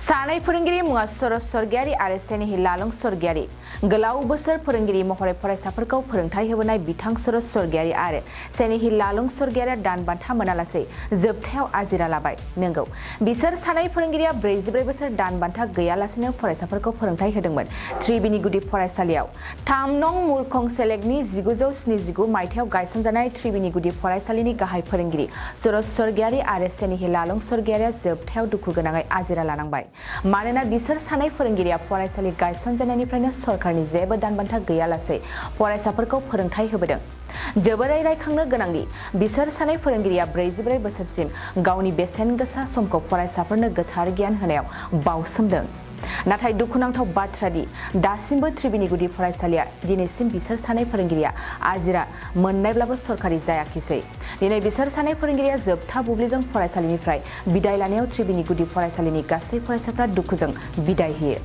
सानै फोरोंगिरि मुङा सरस स्वर्गियारि आरो सेनेहि लालं स्वर्गियारि गोलाव बोसोर फोरोंगिरि महरै फरायसाफोरखौ फोरोंथाय होबोनाय बिथां सरस स्वर्गियारि आरो सेनेहि लालं स्वर्गियारिया दान बान्था मोनालासै जोबथायाव आजिरा लाबाय। नंगौ बिसोर सानै फोरोंगिरिया 44 बोसोर दान बान्था गैयालासेनो फरायसाफोरखौ फोरोंथाय होदोंमोन। त्रिबिनि गुदि फरायसालियाव 3 नं मुरखं सेलेक्टनि 1979 मायथाइयाव गायसनजानाय त्रिबिनि गुदि फरायसालिनि गाहाय फोरोंगिरि सरस स्वर्गियारि आरो सेनेहि लालं स्वर्गियारिया जोबथायाव दुखु गोनाङै आजिरा लानांबाय। मानोना बिसोर सानै फोरोंगिरिया फरायसालि गायसनजानायनिफ्रायनो सरकारनि जेबो दानबान्था गैयालासे फरायसाफोरखौ फोरोंथाय होबोदों। जोबोरै रायखांनो गोनांदि बिसोर सानै फोरोंगिरिया 44 बोसोरसिम गावनि बेसेन गोसा समखौ फरायसाफोरनो गोथार गियान होनायाव बावसोमदों। नाथाय दुखुनांथाव बाथ्रा दि दासिमबो त्रिबिनि गुदि फरायसालिया दिनैसिम बिसोर सानै फोरोंगिरिया आजिरा मोननायब्लाबो सरकारि जायाखिसै। दिनै बिसोर सानै फोरोंगिरिया जोबथा बुब्लिजों फरायसालिनिफ्राय बिदाय लानायाव त्रिबिनि गुदि फरायसालिनि गासै फरायसाफ्रा दुखुजों बिदाय होयो।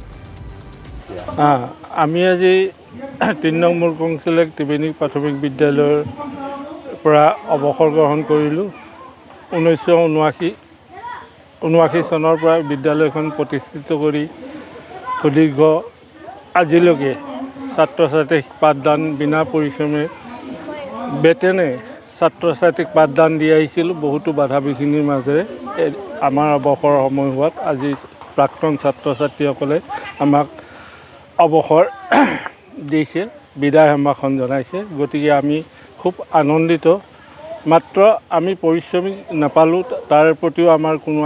আমি আজি 3 নং মুৰকং চেলেক্ট त्रिवेणी प्राथमिक বিদ্যালয়ৰ পৰা অৱসৰ গ্ৰহণ কৰিলোঁ। 1979 চনৰ পৰা বিদ্যালয়খন প্ৰতিষ্ঠিত কৰি সুদীৰ্ঘ আজিলৈকে ছাত্ৰ ছাত্ৰীক পাঠদান বিনা পৰিশ্ৰমে বেতনে ছাত্ৰ ছাত্ৰীক পাঠদান দি আহিছিলোঁ। বহুতো বাধা বিঘিনিৰ মাজেৰে আমাৰ অৱসৰ সময় হোৱাত আজি প্ৰাক্তন ছাত্ৰ ছাত্ৰীসকলে আমাক অৱসৰ দিছে, বিদায় সম্ভাষণ জনাইছে। গতিকে আমি খুব আনন্দিত। মাত্ৰ আমি পৰিশ্ৰমী নাপালোঁ তাৰ প্ৰতিও আমাৰ কোনো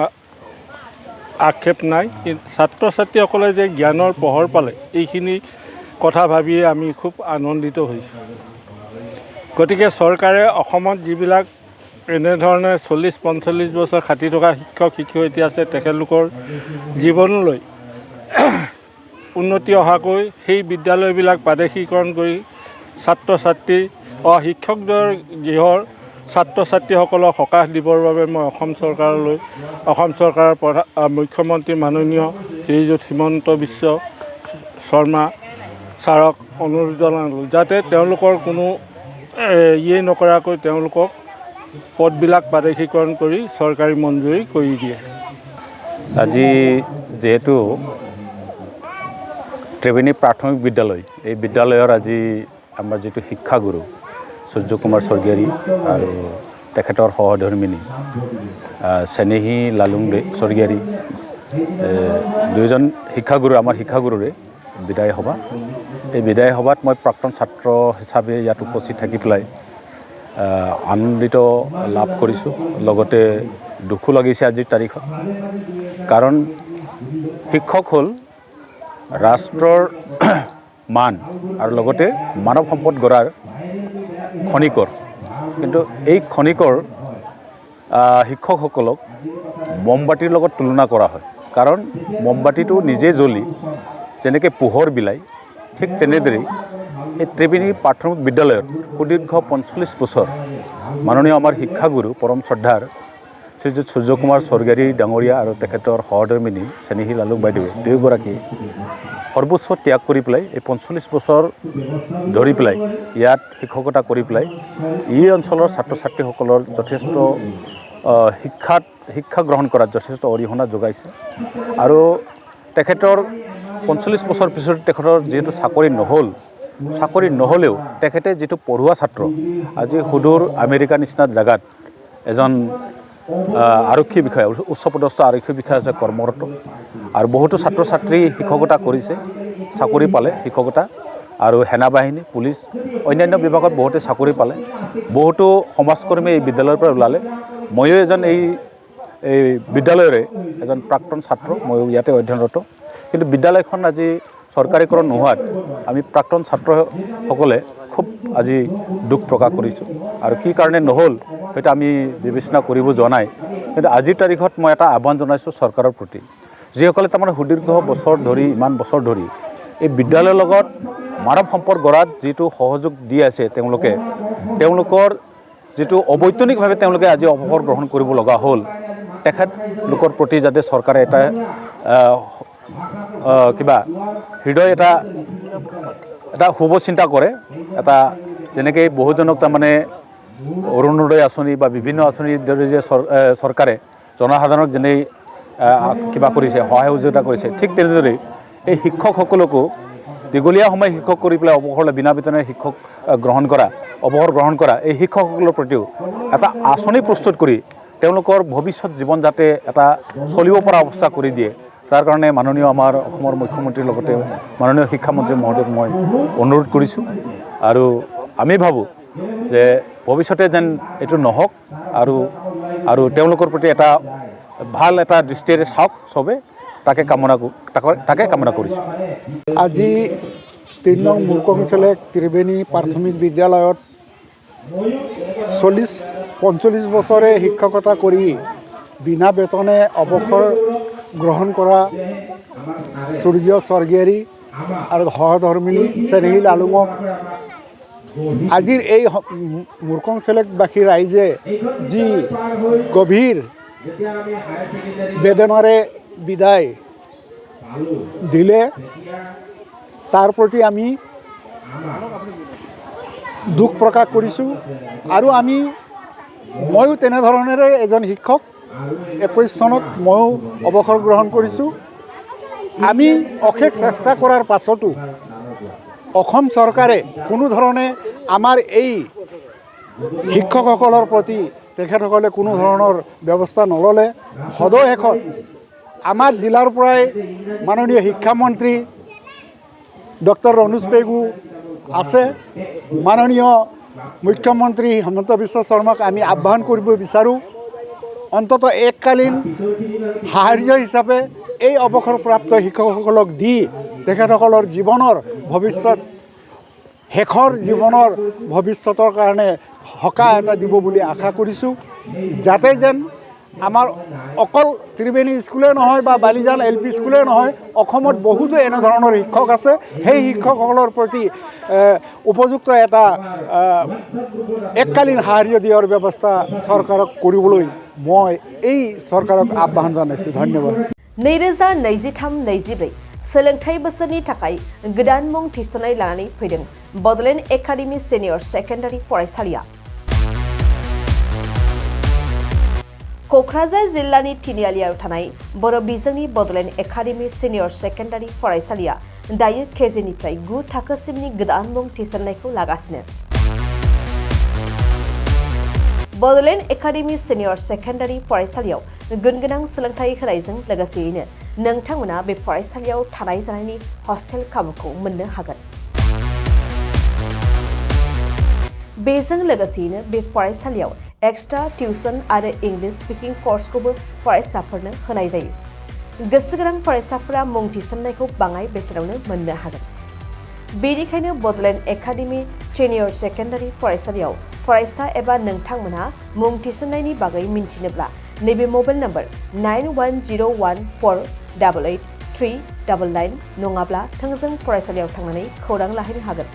আক্ষেপ নাই। কিন্তু ছাত্ৰ ছাত্ৰীসকলে যে জ্ঞানৰ পোহৰ পালে এইখিনি কথা ভাবিয়ে আমি খুব আনন্দিত হৈছোঁ। গতিকে চৰকাৰে অসমত যিবিলাক এনেধৰণে 40-45 বছৰ খাটি থকা শিক্ষক শিক্ষয়িত্ৰী আছে তেখেতলোকৰ জীৱনলৈ উন্নতি অহাকৈ সেই বিদ্যালয়বিলাক প্ৰাদেশিকৰণ কৰি ছাত্ৰ ছাত্ৰী শিক্ষকদ্বয়ৰ গৃহৰ ছাত্ৰ ছাত্ৰীসকলক সকাহ দিবৰ বাবে মই অসম চৰকাৰৰ মুখ্যমন্ত্ৰী মাননীয় শ্ৰীযুত হিমন্ত বিশ্ব শৰ্মা ছাৰক অনুৰোধ জনালোঁ যাতে তেওঁলোকৰ কোনো নকৰাকৈ তেওঁলোকক পদবিলাক প্ৰাদেশিকৰণ কৰি চৰকাৰী মঞ্জুৰি কৰি দিয়ে। আজি যেহেতু त्रिवेणी प्राथमिक विद्यालय এই বিদ্যালয়ৰ আজি আমাৰ যেটো শিক্ষাগুৰু সূৰ্য কুমাৰ স্বৰ্গীয়াৰী আৰু তেখেতৰ সহধৰ্মিনী সেনেহি লালুং স্বৰ্গীয়াৰী দুজন শিক্ষাগুৰু আমাৰ শিক্ষাগুৰুৰে বিদায় সভা। এই বিদায় সভাত মই প্ৰাক্তন ছাত্ৰ হিচাপে ইয়াত উপস্থিত থাকি পেলাই আনন্দিত লাভ কৰিছোঁ। লগতে দুখো লাগিছে আজিৰ তাৰিখত, কাৰণ শিক্ষক হ'ল ৰাষ্ট্ৰৰ মান আৰু লগতে মানৱ সম্পদ গঢ়াৰ খনিকৰ। কিন্তু এই খনিকৰ শিক্ষকসকলক মমবাতিৰ লগত তুলনা কৰা হয়। কাৰণ মমবাতিটো নিজে জ্বলি যেনেকৈ পোহৰ বিলায় ঠিক তেনেদৰেই এই त्रिवेणी প্ৰাথমিক বিদ্যালয়ত সুদীৰ্ঘ 45 বছৰ মাননীয় আমাৰ শিক্ষাগুৰু পৰম শ্ৰদ্ধাৰ শ্ৰীযুত সূৰ্য কুমাৰ স্বৰ্গীয়াৰী ডাঙৰীয়া আৰু তেখেতৰ সহধৰ্মিনী চেনেহী লালুং বাইদেৱে দুয়োগৰাকী সৰ্বোচ্চ ত্যাগ কৰি পেলাই এই 45 বছৰ ধৰি পেলাই ইয়াত শিক্ষকতা কৰি পেলাই এই অঞ্চলৰ ছাত্ৰ ছাত্ৰীসকলৰ যথেষ্ট শিক্ষা গ্ৰহণ কৰাত যথেষ্ট অৰিহণা যোগাইছে। আৰু তেখেতৰ 45 বছৰ পিছত তেখেতৰ যিহেতু চাকৰি নহ'লেও তেখেতে যিটো পঢ়ুৱা ছাত্ৰ আজি সুদূৰ আমেৰিকা নিচিনা জেগাত এজন আৰক্ষী বিষয়া উচ্চপদস্থ আৰক্ষী বিষয়া আছে কৰ্মৰত আৰু বহুতো ছাত্ৰ ছাত্ৰী শিক্ষকতা কৰিছে, চাকৰি পালে শিক্ষকতা আৰু সেনাবাহিনী পুলিচ অন্যান্য বিভাগত বহুতে চাকৰি পালে। বহুতো সমাজকৰ্মী এই বিদ্যালয়ৰ পৰা ওলালে। ময়ো এজন এই বিদ্যালয়ৰে এজন প্ৰাক্তন ছাত্ৰ, ময়ো ইয়াতে অধ্যয়নৰত। কিন্তু বিদ্যালয়খন আজি চৰকাৰীকৰণ নোহোৱাত আমি প্ৰাক্তন ছাত্ৰসকলে খুব আজি দুখ প্ৰকাশ কৰিছোঁ। আৰু কি কাৰণে নহ'ল সেইটো আমি বিবেচনা কৰিব যোৱা নাই। কিন্তু আজিৰ তাৰিখত মই এটা আহ্বান জনাইছোঁ চৰকাৰৰ প্ৰতি, যিসকলে তাৰমানে সুদীৰ্ঘ বছৰ ধৰি ইমান বছৰ ধৰি এই বিদ্যালয়ৰ লগত মানৱ সম্পদ গঢ়াত যিটো সহযোগ দি আছে তেওঁলোকৰ যিটো অবৈতনিকভাৱে তেওঁলোকে আজি অৱসৰ গ্ৰহণ কৰিব লগা হ'ল, তেখেতলোকৰ প্ৰতি যাতে চৰকাৰে এটা কিবা হৃদয় এটা শুভ চিন্তা কৰে। এটা যেনেকৈ বহুজনক তাৰমানে অৰুণোদয় আঁচনি বা বিভিন্ন আঁচনিৰ দৰে যে চৰকাৰে জনসাধাৰণক যেনে কিবা কৰিছে সহায় সহযোগিতা কৰিছে ঠিক তেনেদৰে এই শিক্ষকসকলকো দীঘলীয়া সময় শিক্ষক কৰি পেলাই অৱসৰ বিনা বেতনে শিক্ষক অৱসৰ গ্ৰহণ কৰা এই শিক্ষকসকলৰ প্ৰতিও এটা আঁচনি প্ৰস্তুত কৰি তেওঁলোকৰ ভৱিষ্যত জীৱন যাতে এটা চলিব পৰা অৱস্থা কৰি দিয়ে তাৰ কাৰণে মাননীয় আমাৰ অসমৰ মুখ্যমন্ত্ৰীৰ লগতে মাননীয় শিক্ষামন্ত্ৰী মহোদয়ক মই অনুৰোধ কৰিছোঁ আৰু আমি ভাবোঁ যে ভৱিষ্যতে যেন এইটো নহওক আৰু তেওঁলোকৰ প্ৰতি এটা ভাল এটা দৃষ্টিৰে চাওক চবে তাকে কামনা কৰিছোঁ। আজি 3 নং মুৰকং চেলেক ত্ৰিবেণী প্ৰাথমিক বিদ্যালয়ত 45 বছৰে শিক্ষকতা কৰি বিনা বেতনে অৱসৰ গ্ৰহণ কৰা সূৰ্য স্বৰ্গীয়াৰী আৰু সহধৰ্মিনী চেনেহিল আলুঙক আজিৰ এই মুৰকং চেলেকবাসী ৰাইজে যি গভীৰ বেদনাৰে বিদায় দিলে তাৰ প্ৰতি আমি দুখ প্ৰকাশ কৰিছোঁ আৰু ময়ো তেনেধৰণেৰে এজন শিক্ষক 21 চনত ময়ো অৱসৰ গ্ৰহণ কৰিছোঁ। আমি অশেষ চেষ্টা কৰাৰ পাছতো অসম চৰকাৰে কোনো ধৰণে আমাৰ এই শিক্ষকসকলৰ প্ৰতি তেখেতসকলে কোনো ধৰণৰ ব্যৱস্থা নল'লে। সদৌ আমাৰ জিলাৰ পৰাই মাননীয় শিক্ষামন্ত্ৰী ডক্টৰ ৰণোজ পেগু আছে, মাননীয় মুখ্যমন্ত্ৰী হিমন্ত বিশ্ব শৰ্মাক আমি আহ্বান কৰিব বিচাৰোঁ অন্ততঃ এককালীন সাহাৰ্য হিচাপে এই অৱসৰপ্ৰাপ্ত শিক্ষকসকলক দি তেখেতসকলৰ জীৱনৰ ভৱিষ্যত শেষৰ জীৱনৰ ভৱিষ্যতৰ কাৰণে সকাহ এটা দিব বুলি আশা কৰিছোঁ যাতে যেন আমাৰ অকল ত্ৰিবেণী স্কুলে নহয় বা বালিজান LP স্কুলে নহয় অসমত বহুতো এনেধৰণৰ শিক্ষক আছে সেই শিক্ষকসকলৰ প্ৰতি উপযুক্ত এটা এককালীন সাহাৰ্য দিয়াৰ ব্যৱস্থা চৰকাৰক কৰিবলৈ মই এই চৰকাৰক আহ্বান জনাইছোঁ। ধন্যবাদ। 2023-24 सोलोंथाइ बोसोरनि थाखाय गोदान मुं थिसननाय लानानै फैदों बड'लेण्ड एकाडेमि सिनियर सेकेन्डारि फरायसालिया। क'क्राझार जिल्लानि तिनिआलियाव थानाय बर' बिजोंनि बड'लेण्ड एकाडेमि सिनियर सेकेन्डारि फरायसालिया दायो केजिनिफ्राय 9 थाखोसिमनि गोदान मुं थिसननायखौ लागासिनो। बड'लेण्ड एकाडेमि सिनियर सेकेन्डारि फरायसालियाव गुनगोनां सोलोंथाइ होनायजों लोगोसेयैनो नोंथांमोना बे फरायसालियाव थानाय जानायनि हस्टेल खाबुखौ मोननो हागोन। बेजों लोगोसेयैनो बे फरायसालियाव एक्सट्रा टिउसन आरो इंलिश स्पीकिंग कर्सखौबो फरायसाफोरनो होनाय जायो। गोसो गोनां फरायसाफोरा मुं थिसननायखौ बाङाय बेसेनावनो मोननो हागोन। बेनिखायनो बड'लेण्ड एकाडेमि सिनियर सेकेन्डारि फरायसालियाव फरायसा एबा नोंथांमोनहा मुं थिसननायनि बागै मिन्थिनोब्ला नैबे मबाइल नम्बर 9101488399 नङाब्ला थोंजों फरायसालियाव थांनानै खौरां लाहैनो हागोन।